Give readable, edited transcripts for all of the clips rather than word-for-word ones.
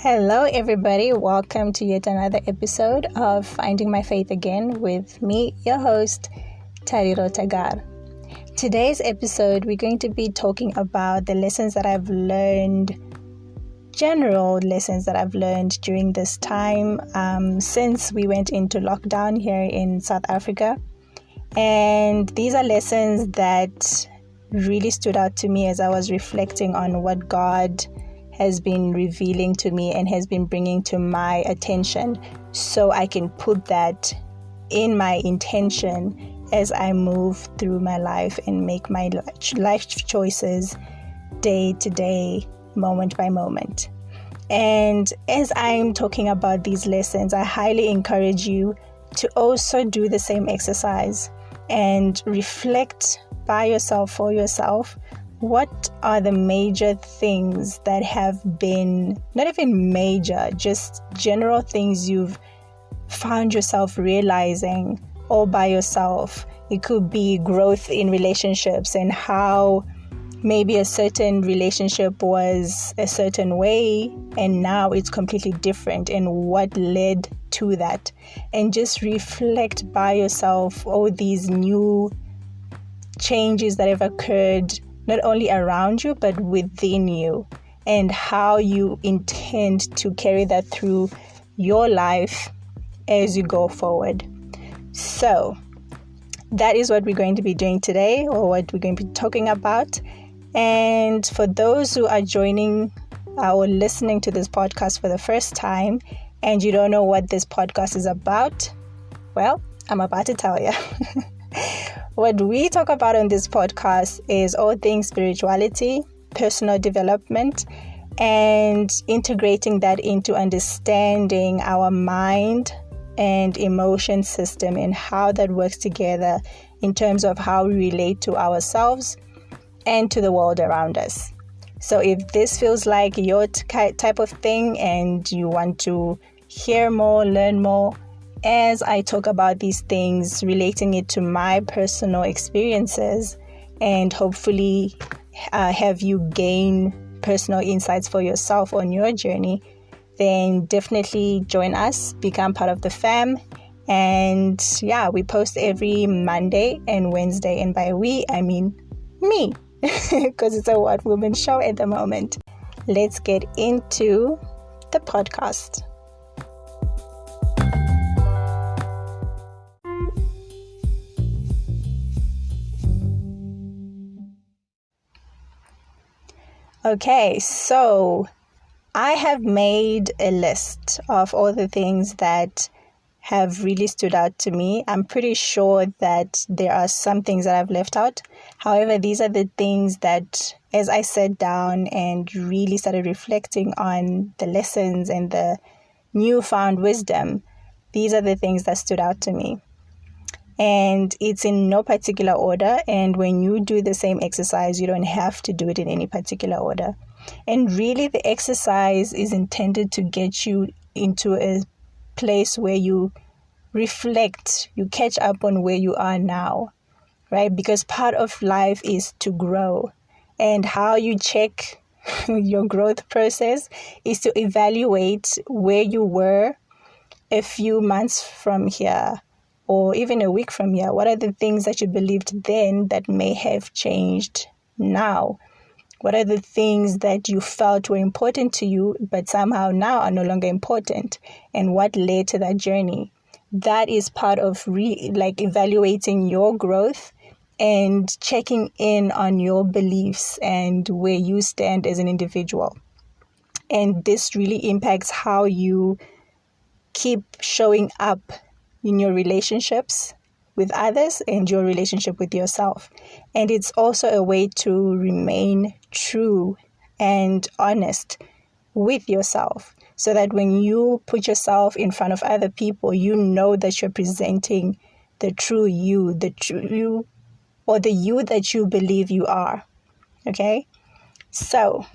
Hello, everybody. Welcome to yet another episode of Finding My Faith Again with me, your host, Tariro Tagar. Today's episode, we're going to be talking about the lessons that I've learned, general lessons that I've learned during this time since we went into lockdown here in South Africa. And these are lessons that really stood out to me as I was reflecting on what God has been revealing to me and has been bringing to my attention, so I can put that in my intention as I move through my life and make my life choices day to day, moment by moment. And as I'm talking about these lessons, I highly encourage you to also do the same exercise and reflect by yourself, for yourself. What are the major things that have been, not even major, just general things you've found yourself realizing all by yourself? It could be growth in relationships and how maybe a certain relationship was a certain way and now it's completely different, and what led to that. And just reflect by yourself all these new changes that have occurred not only around you, but within you, and how you intend to carry that through your life as you go forward. So that is what we're going to be doing today, or what we're going to be talking about. And for those who are joining or listening to this podcast for the first time and you don't know what this podcast is about, well, I'm about to tell you. What we talk about on this podcast is all things spirituality, personal development, and integrating that into understanding our mind and emotion system and how that works together in terms of how we relate to ourselves and to the world around us. So if this feels like your type of thing and you want to hear more, learn more, as I talk about these things, relating it to my personal experiences, and hopefully have you gain personal insights for yourself on your journey, then definitely join us, become part of the fam. And yeah, we post every Monday and Wednesday, and by we, I mean me, because it's a What Woman show at the moment. Let's get into the podcast. Okay, so I have made a list of all the things that have really stood out to me. I'm pretty sure that there are some things that I've left out. However, these are the things that, as I sat down and really started reflecting on the lessons and the newfound wisdom, these are the things that stood out to me. And it's in no particular order. And when you do the same exercise, you don't have to do it in any particular order. And really, the exercise is intended to get you into a place where you reflect, you catch up on where you are now, right? Because part of life is to grow. And how you check your growth process is to evaluate where you were a few months from here, or even a week from here. What are the things that you believed then that may have changed now? What are the things that you felt were important to you, but somehow now are no longer important? And what led to that journey? That is part of evaluating your growth and checking in on your beliefs and where you stand as an individual. And this really impacts how you keep showing up in your relationships with others and your relationship with yourself. And it's also a way to remain true and honest with yourself, so that when you put yourself in front of other people, you know that you're presenting the true you, the you that you believe you are. Okay? So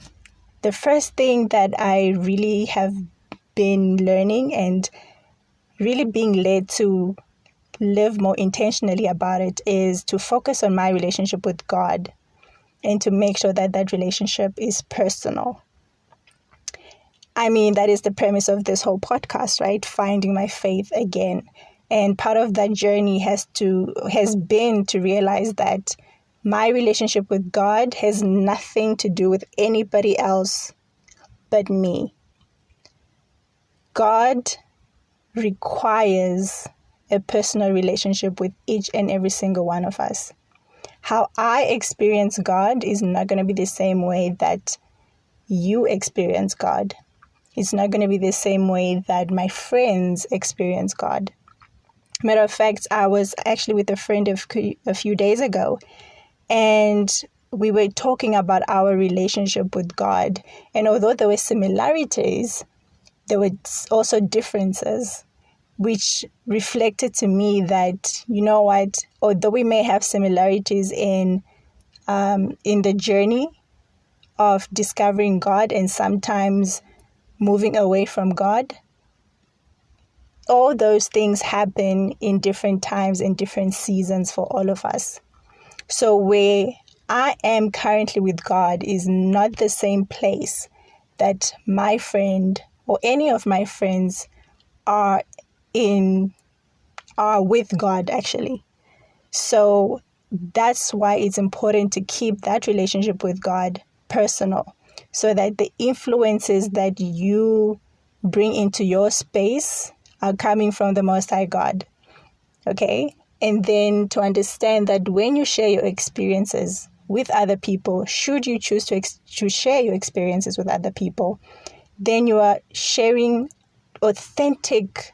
the first thing that I really have been learning and really being led to live more intentionally about it is to focus on my relationship with God and to make sure that that relationship is personal. That is the premise of this whole podcast, right? Finding my faith again. And part of that journey has been to realize that my relationship with God has nothing to do with anybody else but me. God requires a personal relationship with each and every single one of us. How I experience God is not going to be the same way that you experience God. It's not going to be the same way that my friends experience God. Matter of fact, I was actually with a friend a few days ago, and we were talking about our relationship with God. And although there were similarities, there were also differences, which reflected to me that, you know what, although we may have similarities in the journey of discovering God and sometimes moving away from God, all those things happen in different times, in different seasons for all of us. So where I am currently with God is not the same place that my friend or any of my friends are with God, actually. So that's why it's important to keep that relationship with God personal, so that the influences that you bring into your space are coming from the Most High God. Okay? And then to understand that when you share your experiences with other people, should you choose to share your experiences with other people, then you are sharing authentic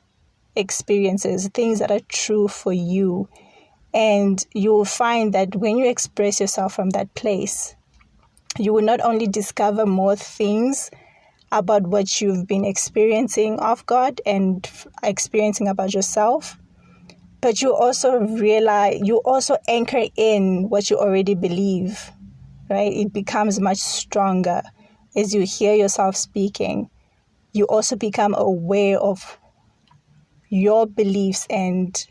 experiences, things that are true for you. And you will find that when you express yourself from that place, you will not only discover more things about what you've been experiencing of God and experiencing about yourself, but you also anchor in what you already believe, right? It becomes much stronger as you hear yourself speaking. You also become aware of your beliefs, and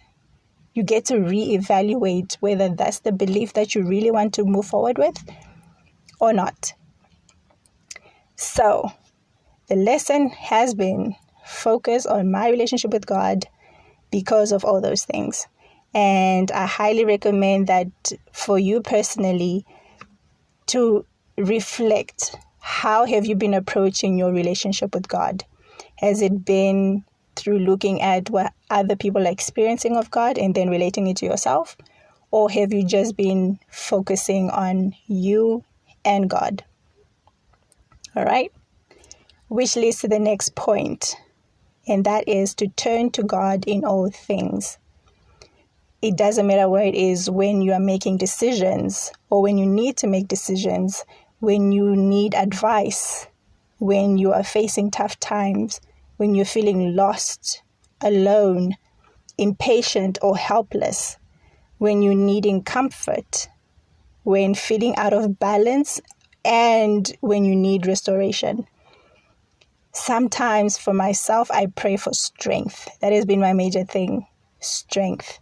you get to reevaluate whether that's the belief that you really want to move forward with or not. So the lesson has been focus on my relationship with God because of all those things. And I highly recommend that for you personally to reflect, how have you been approaching your relationship with God? Has it been through looking at what other people are experiencing of God and then relating it to yourself? Or have you just been focusing on you and God? All right. Which leads to the next point, and that is to turn to God in all things. It doesn't matter where it is, when you are making decisions or when you need to make decisions, when you need advice, when you are facing tough times, when you're feeling lost, alone, impatient or helpless, when you're needing comfort, when feeling out of balance, and when you need restoration. Sometimes for myself, I pray for strength. That has been my major thing, strength.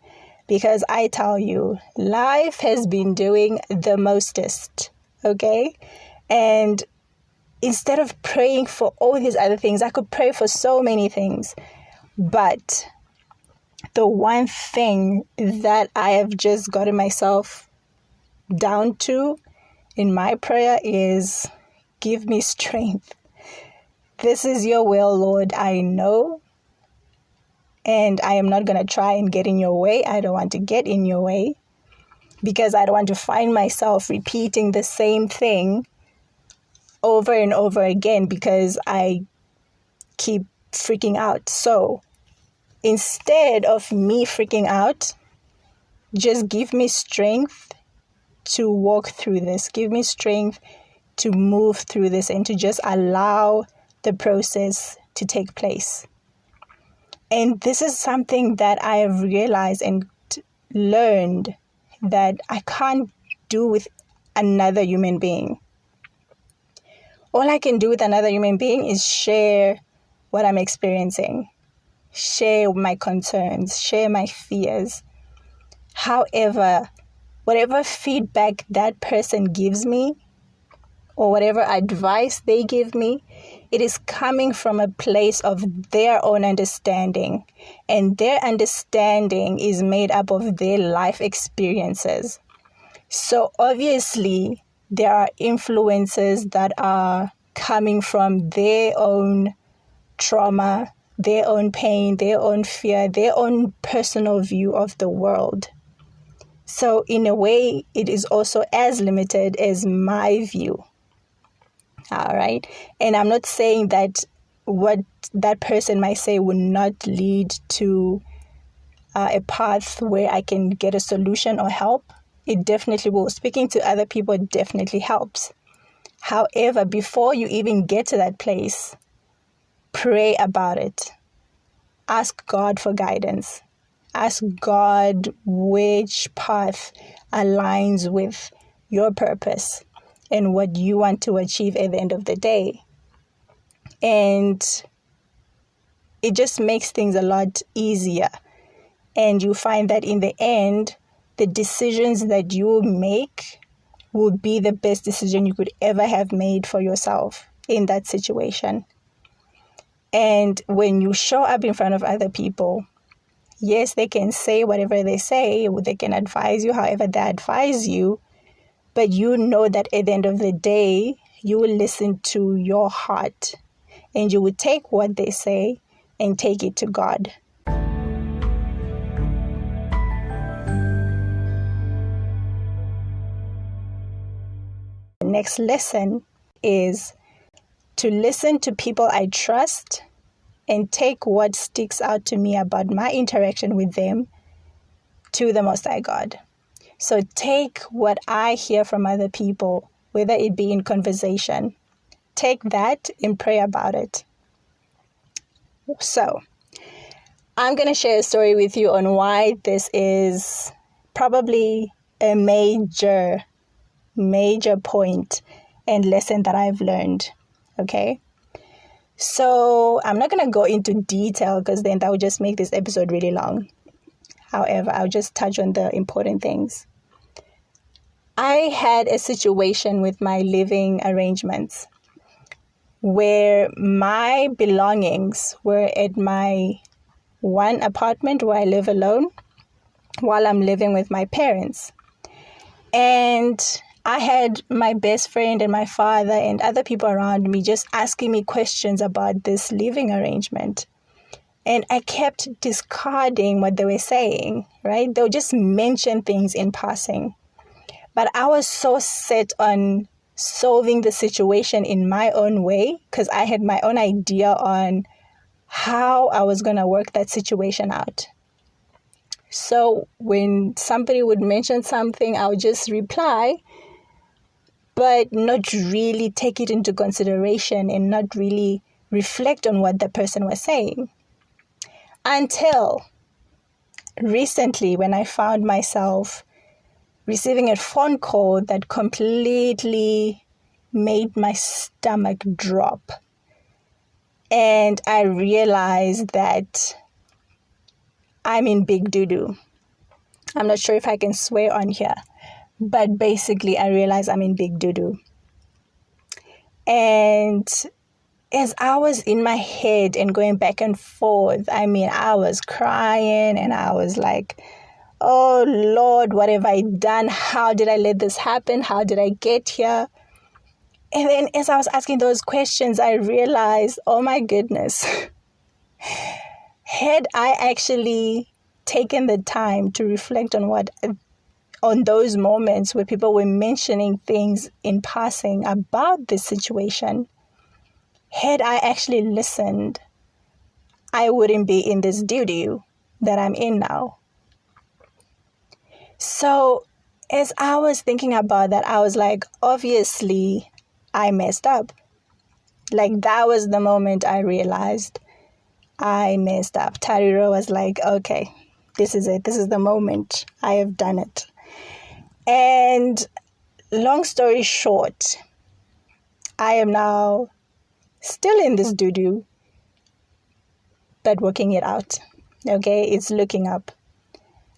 Because I tell you, life has been doing the mostest, okay? And instead of praying for all these other things, I could pray for so many things. But the one thing that I have just gotten myself down to in my prayer is, give me strength. This is your will, Lord, I know. And I am not going to try and get in your way. I don't want to get in your way because I don't want to find myself repeating the same thing over and over again because I keep freaking out. So instead of me freaking out, just give me strength to walk through this. Give me strength to move through this and to just allow the process to take place. And this is something that I have realized and learned that I can't do with another human being. All I can do with another human being is share what I'm experiencing, share my concerns, share my fears. However, whatever feedback that person gives me or whatever advice they give me, it is coming from a place of their own understanding. And their understanding is made up of their life experiences. So obviously, there are influences that are coming from their own trauma, their own pain, their own fear, their own personal view of the world. So in a way, it is also as limited as my view. All right. And I'm not saying that what that person might say will not lead to a path where I can get a solution or help. It definitely will. Speaking to other people definitely helps. However, before you even get to that place, pray about it. Ask God for guidance. Ask God which path aligns with your purpose and what you want to achieve at the end of the day. And it just makes things a lot easier. And you find that in the end, the decisions that you make will be the best decision you could ever have made for yourself in that situation. And when you show up in front of other people, yes, they can say whatever they say, they can advise you however they advise you, but you know that at the end of the day, you will listen to your heart and you will take what they say and take it to God. The next lesson is to listen to people I trust and take what sticks out to me about my interaction with them to the Most High God. So take what I hear from other people, whether it be in conversation, take that and pray about it. So I'm going to share a story with you on why this is probably a major point and lesson that I've learned. Okay. So I'm not going to go into detail because then that would just make this episode really long. However, I'll just touch on the important things. I had a situation with my living arrangements where my belongings were at my one apartment where I live alone while I'm living with my parents. And I had my best friend and my father and other people around me just asking me questions about this living arrangement. And I kept discarding what they were saying, right? They would just mention things in passing. But I was so set on solving the situation in my own way because I had my own idea on how I was going to work that situation out. So when somebody would mention something, I would just reply, but not really take it into consideration and not really reflect on what the person was saying. Until recently, when I found myself receiving a phone call that completely made my stomach drop. And I realized that I'm in big doo-doo. I'm not sure if I can swear on here, but basically I realized I'm in big doo-doo. And as I was in my head and going back and forth, I was crying and I was like, oh Lord, what have I done? How did I let this happen? How did I get here? And then as I was asking those questions, I realized, oh my goodness, had I actually taken the time to reflect on those moments where people were mentioning things in passing about this situation, had I actually listened, I wouldn't be in this doo-doo that I'm in now. So as I was thinking about that, I was like, obviously, I messed up. Like, that was the moment I realized I messed up. Tariro was like, okay, this is it. This is the moment. I have done it. And long story short, I am now still in this doo-doo, but working it out. Okay, it's looking up.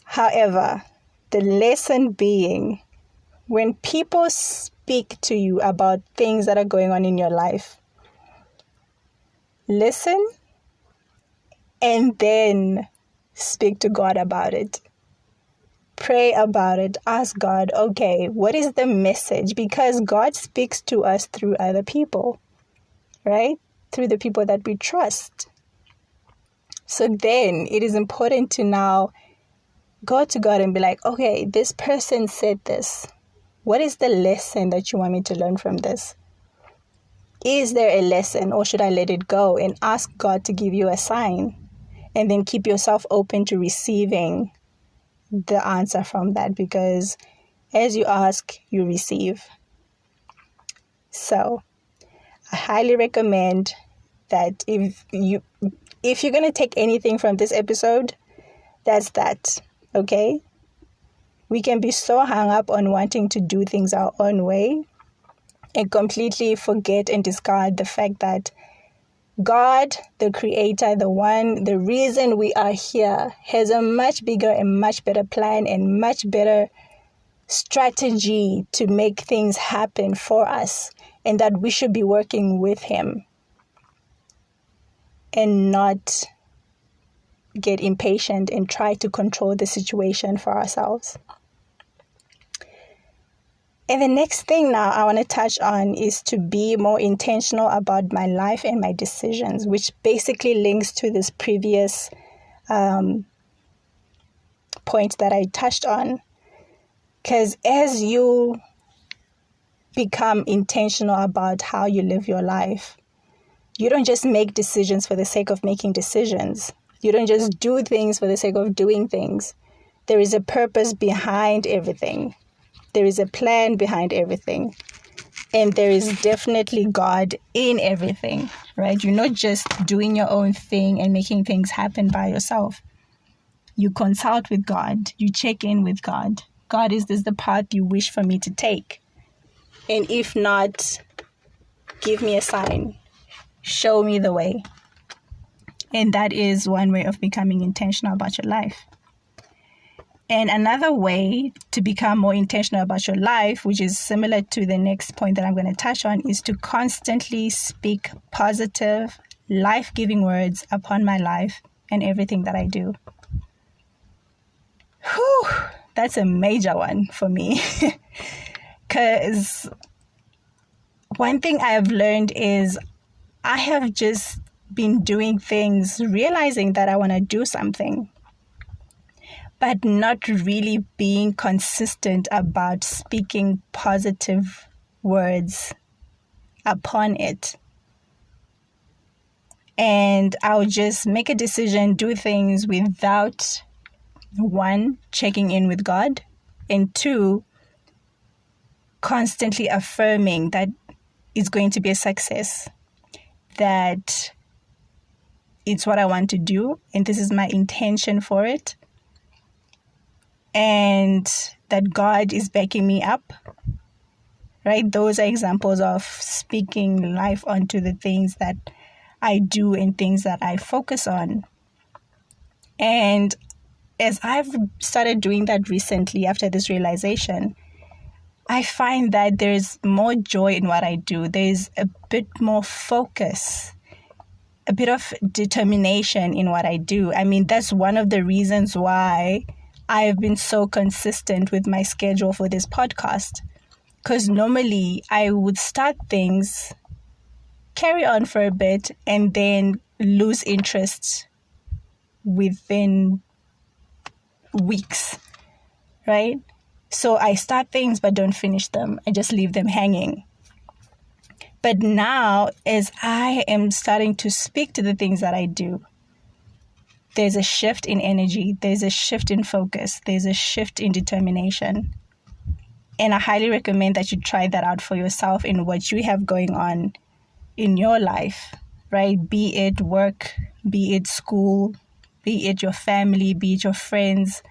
However, the lesson being, when people speak to you about things that are going on in your life, listen and then speak to God about it. Pray about it. Ask God, okay, what is the message? Because God speaks to us through other people, right? Through the people that we trust. So then it is important to now go to God and be like, okay, this person said this. What is the lesson that you want me to learn from this? Is there a lesson, or should I let it go and ask God to give you a sign? And then keep yourself open to receiving the answer from that, because as you ask, you receive. So I highly recommend that if you're going to take anything from this episode, that's that, okay? We can be so hung up on wanting to do things our own way and completely forget and discard the fact that God, the creator, the reason we are here, has a much bigger and much better plan and much better strategy to make things happen for us, and that we should be working with him and not get impatient and try to control the situation for ourselves. And the next thing now I want to touch on is to be more intentional about my life and my decisions, which basically links to this previous point that I touched on. Because as you become intentional about how you live your life, you don't just make decisions for the sake of making decisions. You don't just do things for the sake of doing things. There is a purpose behind everything. There is a plan behind everything. And there is definitely God in everything, right? You're not just doing your own thing and making things happen by yourself. You consult with God. You check in with God. God, is this the path you wish for me to take? And if not, give me a sign. Show me the way. And that is one way of becoming intentional about your life. And another way to become more intentional about your life, which is similar to the next point that I'm going to touch on, is to constantly speak positive, life-giving words upon my life and everything that I do. Whew, that's a major one for me. Because one thing I have learned is I have just been doing things, realizing that I want to do something, but not really being consistent about speaking positive words upon it. And I'll just make a decision, do things without, one, checking in with God, and two, constantly affirming that it's going to be a success, that it's what I want to do, and this is my intention for it, and that God is backing me up, right? Those are examples of speaking life onto the things that I do and things that I focus on. And as I've started doing that recently after this realization, I find that there's more joy in what I do. There's a bit more focus, a bit of determination in what I do. I mean, that's one of the reasons why I have been so consistent with my schedule for this podcast. Because normally I would start things, carry on for a bit, and then lose interest within weeks, right? So I start things but don't finish them. I just leave them hanging. But now, as I am starting to speak to the things that I do, there's a shift in energy, there's a shift in focus, there's a shift in determination. And I highly recommend that you try that out for yourself in what you have going on in your life, right? Be it work, be it school, be it your family, be it your friends,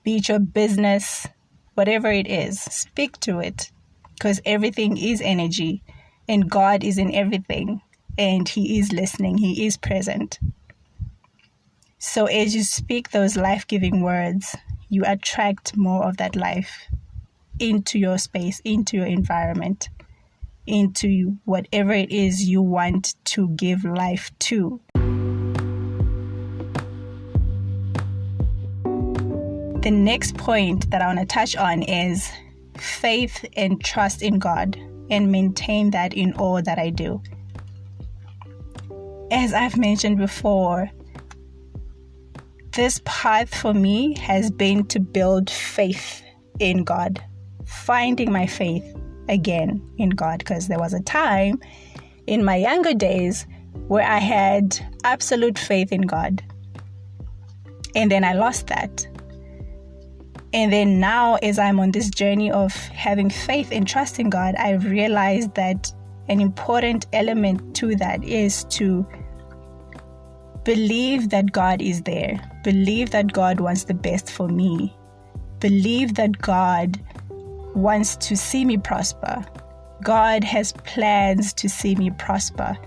be it your business, whatever it is, speak to it, because everything is energy and God is in everything and He is listening, He is present. So as you speak those life-giving words, you attract more of that life into your space, into your environment, into whatever it is you want to give life to. The next point that I want to touch on is faith and trust in God, and maintain that in all that I do. As I've mentioned before, this path for me has been to build faith in God, finding my faith again in God, because there was a time in my younger days where I had absolute faith in God, and then I lost that. And then now, as I'm on this journey of having faith and trust in God, I've realized that an important element to that is to believe that God is there, believe that God wants the best for me, believe that God wants to see me prosper. God has plans to see me prosper,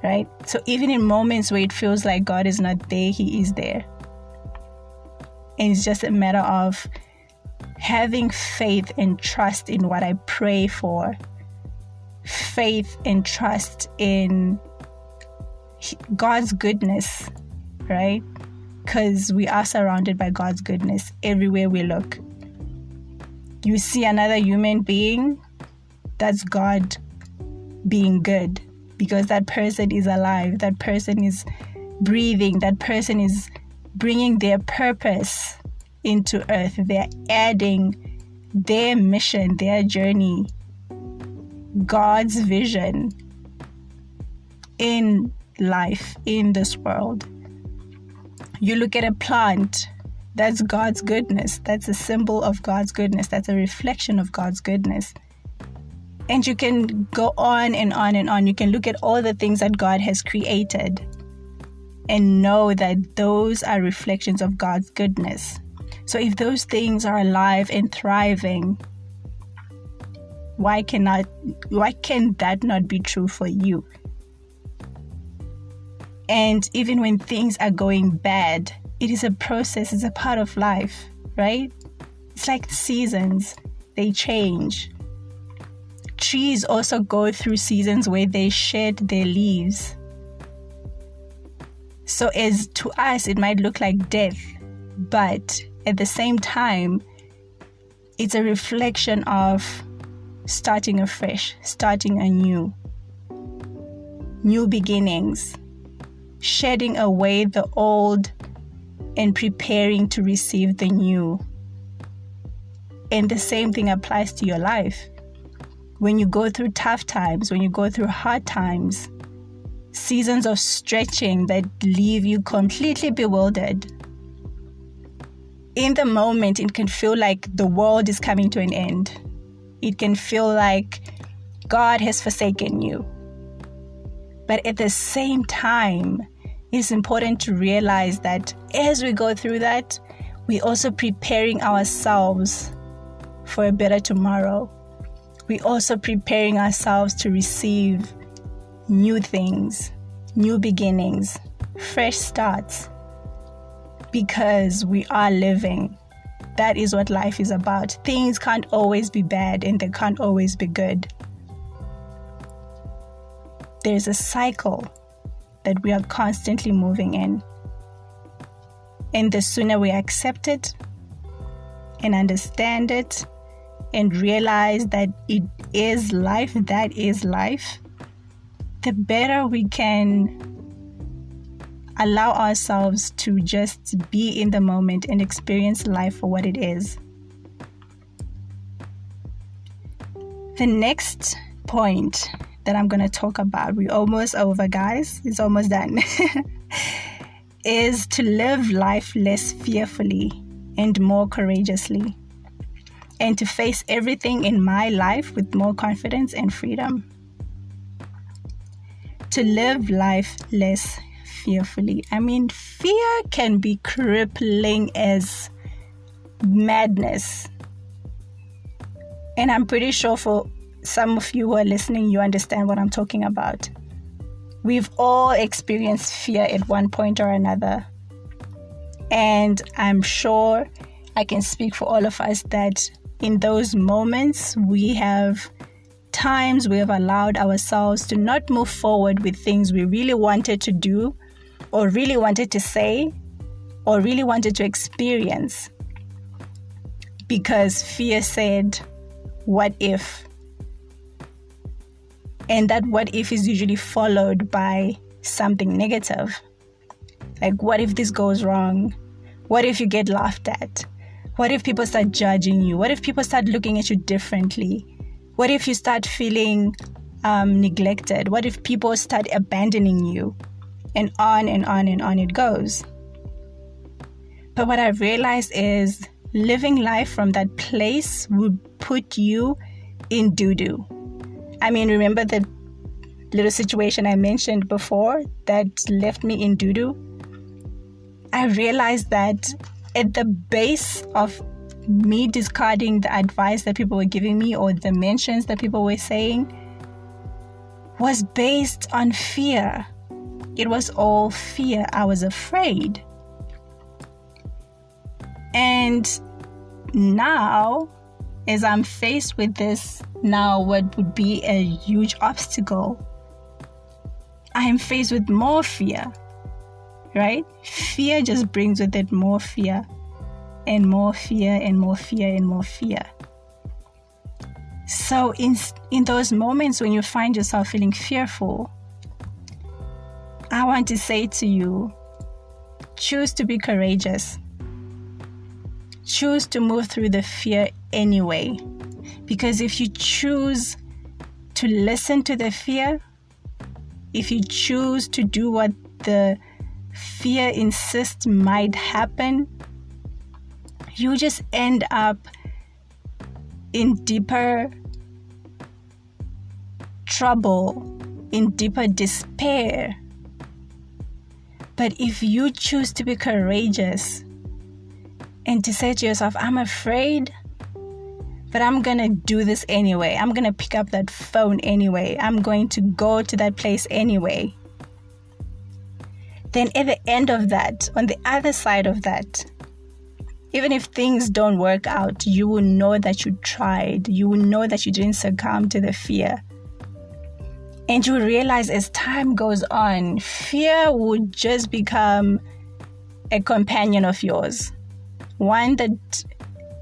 right? So even in moments where it feels like God is not there, He is there. And it's just a matter of having faith and trust in what I pray for. Faith and trust in God's goodness, right? Because we are surrounded by God's goodness everywhere we look. You see another human being, that's God being good, because that person is alive, that person is breathing, that person is bringing their purpose into earth. They're adding their mission, their journey, God's vision in life, in this world. You look at a plant, that's God's goodness. That's a symbol of God's goodness. That's a reflection of God's goodness. And you can go on and on and on. You can look at all the things that God has created and know that those are reflections of God's goodness. So if those things are alive and thriving, why can that not be true for you? And even when things are going bad, it is a process, it's a part of life, right? It's like seasons, they change. Trees also go through seasons where they shed their leaves. So as to us, it might look like death, but at the same time, it's a reflection of starting afresh, starting anew, new beginnings, shedding away the old and preparing to receive the new. And the same thing applies to your life. When you go through tough times, when you go through hard times, seasons of stretching that leave you completely bewildered. In the moment, it can feel like the world is coming to an end. It can feel like God has forsaken you. But at the same time, it's important to realize that as we go through that, we're also preparing ourselves for a better tomorrow. We're also preparing ourselves to receive new things, new beginnings, fresh starts, because we are living. That is what life is about. Things can't always be bad and they can't always be good. There's a cycle that we are constantly moving in. And the sooner we accept it and understand it and realize that it is life, that is life, the better we can allow ourselves to just be in the moment and experience life for what it is. The next point that I'm going to talk about, we're almost over, guys, it's almost done, is to live life less fearfully and more courageously, and to face everything in my life with more confidence and freedom. To live life less fearfully. I mean, fear can be crippling as madness. And I'm pretty sure for some of you who are listening, you understand what I'm talking about. We've all experienced fear at one point or another. And I'm sure I can speak for all of us that in those moments, we have allowed ourselves to not move forward with things we really wanted to do, or really wanted to say, or really wanted to experience, because fear said, what if? And that what if is usually followed by something negative. Like, what if this goes wrong? What if you get laughed at? What if people start judging you? What if people start looking at you differently? What if you start feeling neglected? What if people start abandoning you? And on and on and on it goes. But what I've realized is living life from that place would put you in doo-doo. I mean, remember the little situation I mentioned before that left me in doo-doo? I realized that at the base of me discarding the advice that people were giving me, or the mentions that people were saying, was based on fear. It was all fear. I was afraid. And now, as I'm faced with this, now what would be a huge obstacle, I am faced with more fear, right? Fear just brings with it more fear, and more fear, and more fear, and more fear. So in those moments when you find yourself feeling fearful, I want to say to you, choose to be courageous. Choose to move through the fear anyway. Because if you choose to listen to the fear, if you choose to do what the fear insists might happen, you just end up in deeper trouble, in deeper despair. But if you choose to be courageous and to say to yourself, I'm afraid, but I'm going to do this anyway. I'm going to pick up that phone anyway. I'm going to go to that place anyway. Then at the end of that, on the other side of that, even if things don't work out, you will know that you tried. You will know that you didn't succumb to the fear. And you will realize as time goes on, fear would just become a companion of yours. One that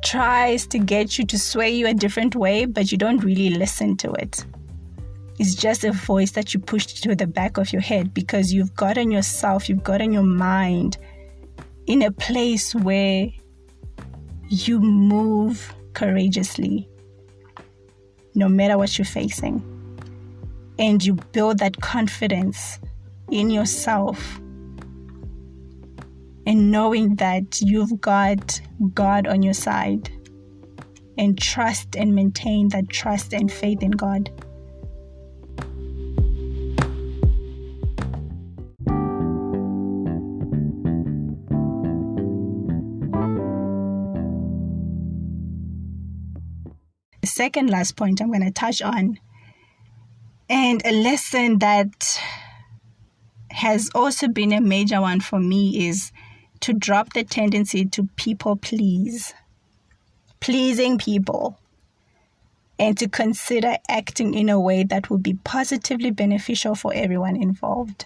tries to get you to sway you a different way, but you don't really listen to it. It's just a voice that you push to the back of your head because you've gotten yourself, you've gotten your mind in a place where you move courageously, no matter what you're facing. And you build that confidence in yourself. And knowing that you've got God on your side. And trust and maintain that trust and faith in God. The second last point I'm going to touch on, and a lesson that has also been a major one for me, is to drop the tendency to people please, pleasing people, and to consider acting in a way that will be positively beneficial for everyone involved.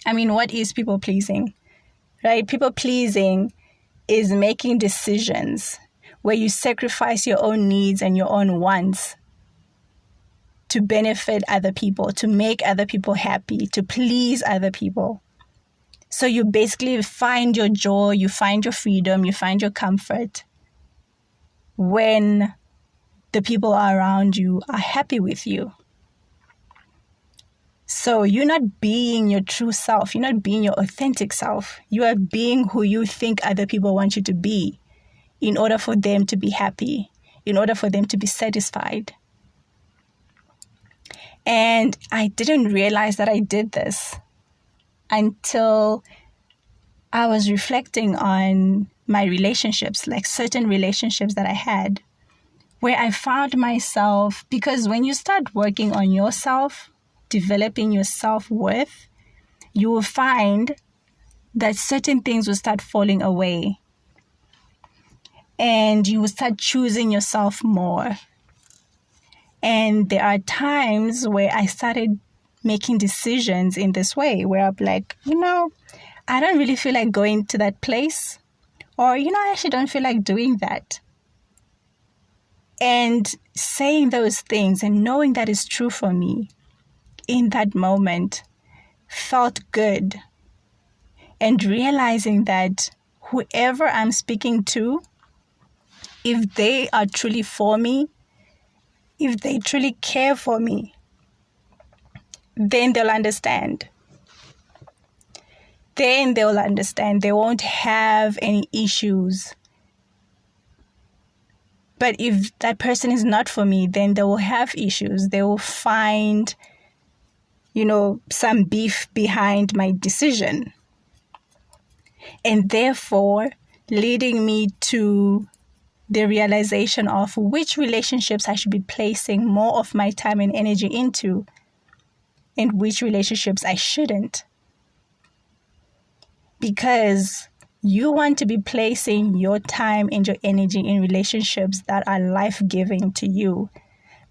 I mean, what is people pleasing, right? People pleasing is making decisions where you sacrifice your own needs and your own wants to benefit other people, to make other people happy, to please other people. So you basically find your joy, you find your freedom, you find your comfort when the people around you are happy with you. So you're not being your true self. You're not being your authentic self. You are being who you think other people want you to be in order for them to be happy, in order for them to be satisfied. And I didn't realize that I did this until I was reflecting on my relationships, like certain relationships that I had, where I found myself, because when you start working on yourself, developing your self-worth, you will find that certain things will start falling away. and you will start choosing yourself more. And there are times where I started making decisions in this way, where I'm like, I don't really feel like going to that place, or, I actually don't feel like doing that. And saying those things and knowing that is true for me in that moment felt good. And realizing that whoever I'm speaking to, if they are truly for me, if they truly care for me, then they'll understand. Then they'll understand. They won't have any issues. But if that person is not for me, then they will have issues. They will find, some beef behind my decision. And therefore, leading me to the realization of which relationships I should be placing more of my time and energy into, and which relationships I shouldn't. Because you want to be placing your time and your energy in relationships that are life-giving to you.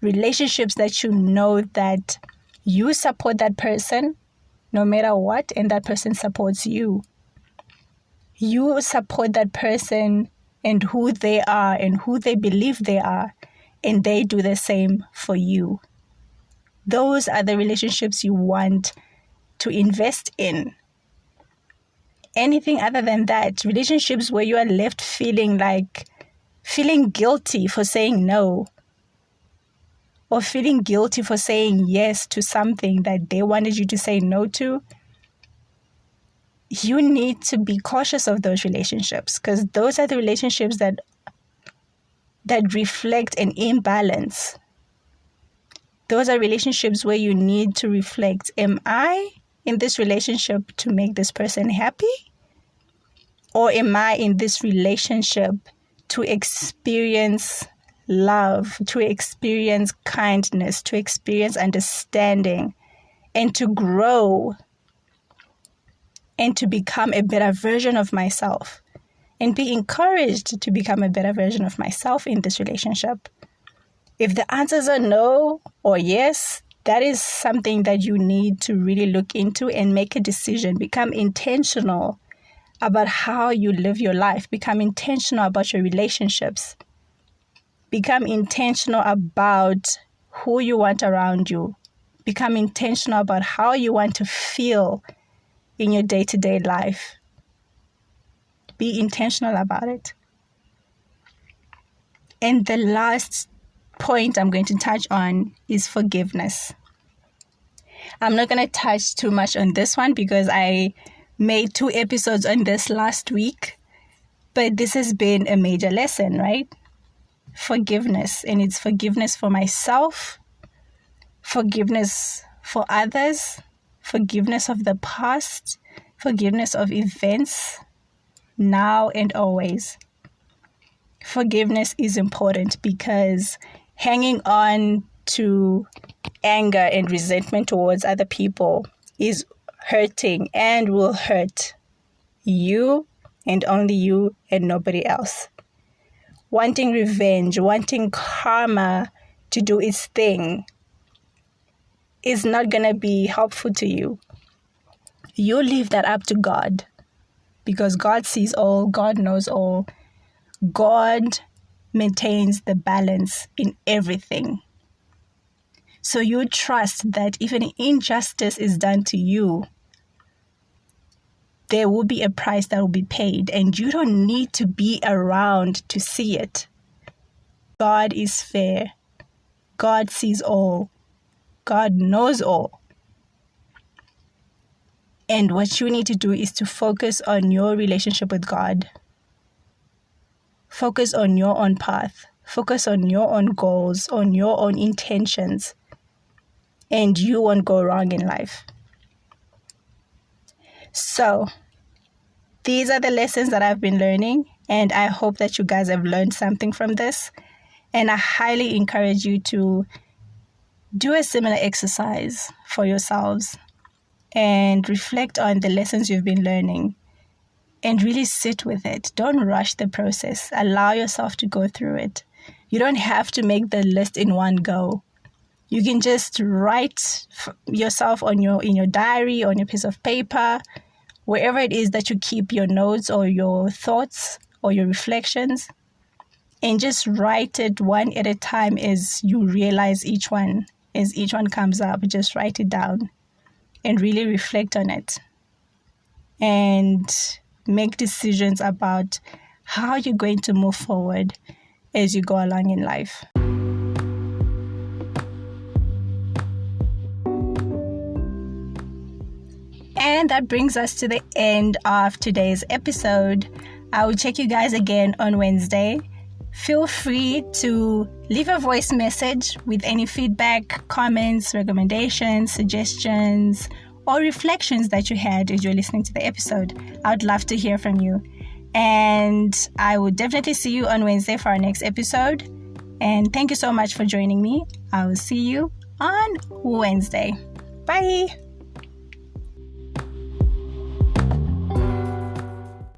Relationships that you know that you support that person no matter what, and that person supports you. You support that person and who they are and who they believe they are, and they do the same for you. Those are the relationships you want to invest in. Anything other than that, relationships where you are left feeling guilty for saying no, or feeling guilty for saying yes to something that they wanted you to say no to, you need to be cautious of those relationships, because those are the relationships that reflect an imbalance. Those are relationships where you need to reflect, am I in this relationship to make this person happy? Or am I in this relationship to experience love, to experience kindness, to experience understanding, and to grow and to become a better version of myself, and be encouraged to become a better version of myself in this relationship? If the answers are no or yes, that is something that you need to really look into and make a decision. Become intentional about how you live your life. Become intentional about your relationships. Become intentional about who you want around you. Become intentional about how you want to feel in your day-to-day life. Be intentional about it. And the last point I'm going to touch on is forgiveness. I'm not going to touch too much on this one because I made 2 episodes on this last week, but this has been a major lesson, right? Forgiveness, and it's forgiveness for myself, forgiveness for others, forgiveness of the past, forgiveness of events, now and always. Forgiveness is important because hanging on to anger and resentment towards other people is hurting and will hurt you and only you and nobody else. Wanting revenge, wanting karma to do its thing is not going to be helpful to you. You leave that up to God, because God sees all, God knows all. God maintains the balance in everything. So you trust that even injustice is done to you, there will be a price that will be paid, and you don't need to be around to see it. God is fair. God sees all. God knows all. And what you need to do is to focus on your relationship with God. Focus on your own path. Focus on your own goals, on your own intentions. And you won't go wrong in life. So, these are the lessons that I've been learning, and I hope that you guys have learned something from this. And I highly encourage you to do a similar exercise for yourselves and reflect on the lessons you've been learning. and really sit with it. Don't rush the process. Allow yourself to go through it. You don't have to make the list in one go. You can just write yourself in your diary, on your piece of paper, wherever it is that you keep your notes or your thoughts or your reflections, and just write it one at a time as you realize each one. As each one comes up, just write it down and really reflect on it. And make decisions about how you're going to move forward as you go along in life. And that brings us to the end of today's episode. I will check you guys again on Wednesday. Feel free to leave a voice message with any feedback, comments, recommendations, suggestions, or reflections that you had as you're listening to the episode. I would love to hear from you. And I will definitely see you on Wednesday for our next episode. And thank you so much for joining me. I will see you on Wednesday. Bye.